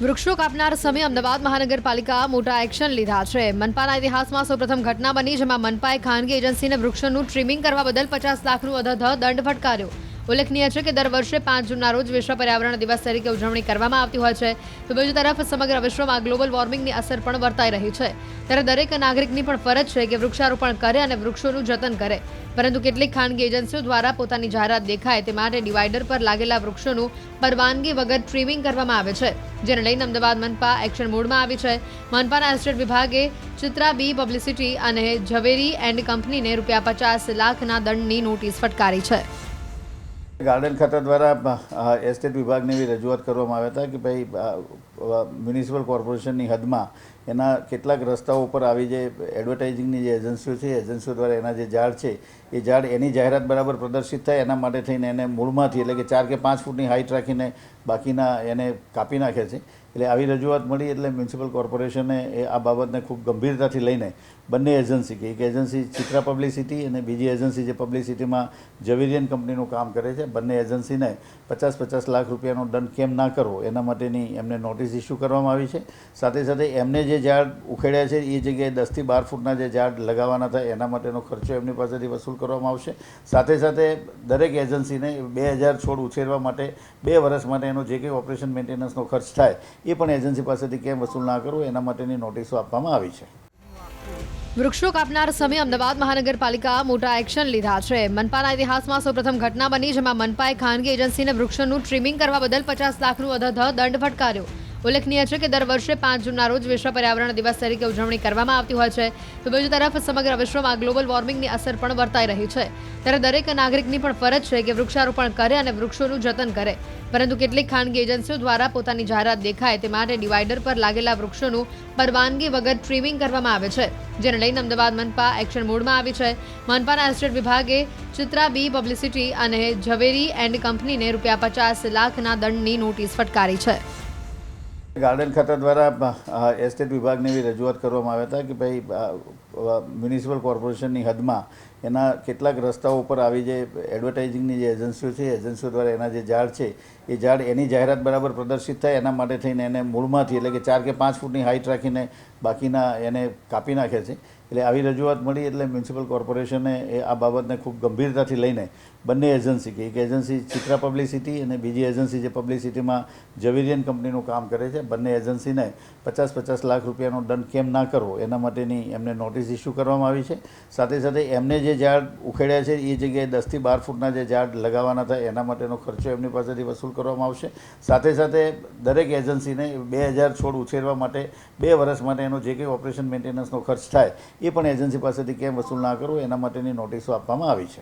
વૃક્ષો કાપનાર સામે અમદાવાદ મહાનગરપાલિકા મોટા એક્શન લીધા છે। મનપાના ઇતિહાસમાં સૌપ્રથમ ઘટના બની, જેમાં મનપાએ ખાનગી એજન્સીને વૃક્ષોનું ટ્રીમિંગ કરવા બદલ 50 લાખનું અધધ દંડ ફટકાર્યો। ઉલ્લેખનીય છે કે દર વર્ષે 5 જૂનના રોજ વિશ્વ પર્યાવરણ દિવસ તરીકે ઉજવણી કરવામાં આવતી હોય છે, તો બીજી તરફ સમગ્ર વિશ્વમાં ગ્લોબલ વોર્મિંગની અસર પણ વર્તાઈ રહી છે। ત્યારે દરેક નાગરિકની પણ ફરજ છે કે વૃક્ષારોપણ કરે અને વૃક્ષોનું જતન કરે, પરંતુ કેટલીક ખાનગી એજન્સીઓ દ્વારા પોતાની જાહેરાત દેખાય તે માટે ડિવાઈડર પર લાગેલા વૃક્ષોનું પરવાનગી વગર ટ્રીમિંગ કરવામાં આવે છે, જેને લઈને અમદાવાદ મનપા એક્શન મોડમાં આવી છે। મનપાના એસ્ટેટ વિભાગે ચિત્રા બી પબ્લિસિટી અને ઝવેરી એન્ડ કંપનીને ₹50 લાખના દંડની નોટિસ ફટકારી છે। ગાર્ડન ખાતા દ્વારા એસ્ટેટ વિભાગને એવી રજૂઆત કરવામાં આવ્યા હતા કે ભાઈ મ્યુનિસિપલ કોર્પોરેશનની હદમાં એના કેટલાક રસ્તાઓ ઉપર આવી જે એડવર્ટાઇઝિંગની જે એજન્સીઓ છે, એજન્સીઓ દ્વારા એના જે ઝાડ છે એ ઝાડ એની જાહેરાત બરાબર પ્રદર્શિત થાય એના માટે થઈને એને મૂળમાંથી એટલે કે 4 કે 5 ફૂટની હાઇટ રાખીને બાકીના એને કાપી નાખે છે। એટલે આવી રજૂઆત મળી એટલે મ્યુનિસિપલ કોર્પોરેશને આ બાબતને ખૂબ ગંભીરતાથી લઈને બંને એજન્સી કે એક એજન્સી ચિત્રા પબ્લિસિટી અને બીજી એજન્સી જે પબ્લિસિટીમાં ઝવેરિયન કંપનીનું કામ કરે છે, બંને એજન્સીને 50 લાખ રૂપિયાનો દંડ કેમ ના કરવો એના માટેની એમને નોટિસ ઇસ્યુ કરવામાં આવી છે। સાથે સાથે એમને જે ઝાડ ઉખેડ્યા છે એ જગ્યાએ 10 થી 12 ફૂટના જે ઝાડ લગાવવાના થાય એના માટેનો ખર્ચો એમની પાસેથી વસૂલ કરવામાં આવશે। સાથે સાથે દરેક એજન્સીને 2000 છોડ ઉછેરવા માટે 2 વર્ષ માટે એનો જે કંઈ ઓપરેશન મેન્ટેનન્સનો ખર્ચ થાય એ પણ એજન્સી પાસેથી કેમ વસૂલ ના કરવો એના માટેની નોટિસો આપવામાં આવી છે। વૃક્ષો કાપનાર સામે અમદાવાદ મહાનગરપાલિકા મોટા એક્શન લીધા છે। મનપાના ઇતિહાસમાં સૌપ્રથમ ઘટના બની, જેમાં મનપાએ ખાનગી એજન્સીને વૃક્ષોનું ટ્રીમિંગ કરવા બદલ 50 લાખનું અધધ દંડ ફટકાર્યો। ઉલ્લેખનીય છે કે દર વર્ષે 5 જૂનના રોજ વિશ્વ પર્યાવરણ દિવસ તરીકે ઉજવણી કરવામાં આવતી હોય છે, તો બીજી તરફ સમગ્ર વિશ્વમાં ગ્લોબલ વોર્મિંગની અસર પણ વર્તાઈ રહી છે। ત્યારે દરેક નાગરિકની પણ ફરજ છે કે વૃક્ષારોપણ કરે અને વૃક્ષોનું જતન કરે, પરંતુ કેટલીક ખાનગી એજન્સીઓ દ્વારા પોતાની જાહેરાત દેખાય તે માટે ડિવાઈડર પર લાગેલા વૃક્ષોનું પરવાનગી વગર ટ્રીમિંગ કરવામાં આવે છે, જેને લઈને અમદાવાદ મનપા એક્શન મોડમાં આવી છે। મનપાના એસ્ટેટ વિભાગે ચિત્રા બી પબ્લિસિટી અને ઝવેરી એન્ડ કંપનીને ₹50 લાખના દંડની નોટિસ ફટકારી છે। ગાર્ડન ખાતા દ્વારા એસ્ટેટ વિભાગને એવી રજૂઆત કરવામાં આવ્યા હતા કે ભાઈ મ્યુનિસિપલ કોર્પોરેશનની હદમાં એના કેટલાક રસ્તાઓ ઉપર આવી જે એડવર્ટાઇઝિંગની જે એજન્સીઓ છે, એજન્સીઓ દ્વારા એના જે ઝાડ છે એ ઝાડ એની જાહેરાત બરાબર પ્રદર્શિત થાય એના માટે થઈને એને મૂળમાંથી એટલે કે 4 કે 5 ફૂટની હાઇટ રાખીને બાકીના એને કાપી નાખે છે। એટલે આવી રજૂઆત મળી એટલે મ્યુનિસિપલ કોર્પોરેશને આ બાબતને ખૂબ ગંભીરતાથી લઈને બંને એજન્સી કે એક એજન્સી ચિત્રા પબ્લિસિટી અને બીજી એજન્સી જે પબ્લિસિટીમાં ઝવેરિયન કંપનીનું કામ કરે છે, બંને એજન્સીને 50 લાખ રૂપિયાનો દંડ કેમ ના કરવો એના માટેની એમને નોટિસ ઇસ્યુ કરવામાં આવી છે। સાથે સાથે એમને જે ઝાડ ઉખેડ્યા છે એ જગ્યાએ 10 થી 12 ફૂટના જે ઝાડ લગાવવાના થાય એના માટેનો ખર્ચો એમની પાસેથી વસૂલ કરવામાં આવશે। સાથે સાથે દરેક એજન્સીને 2000 છોડ ઉછેરવા માટે 2 વર્ષ માટે એનો જે કંઈ ઓપરેશન મેન્ટેનન્સનો ખર્ચ થાય એ પણ એજન્સી પાસેથી કેમ વસૂલ ના કરવો એના માટેની નોટિસો આપવામાં આવી છે।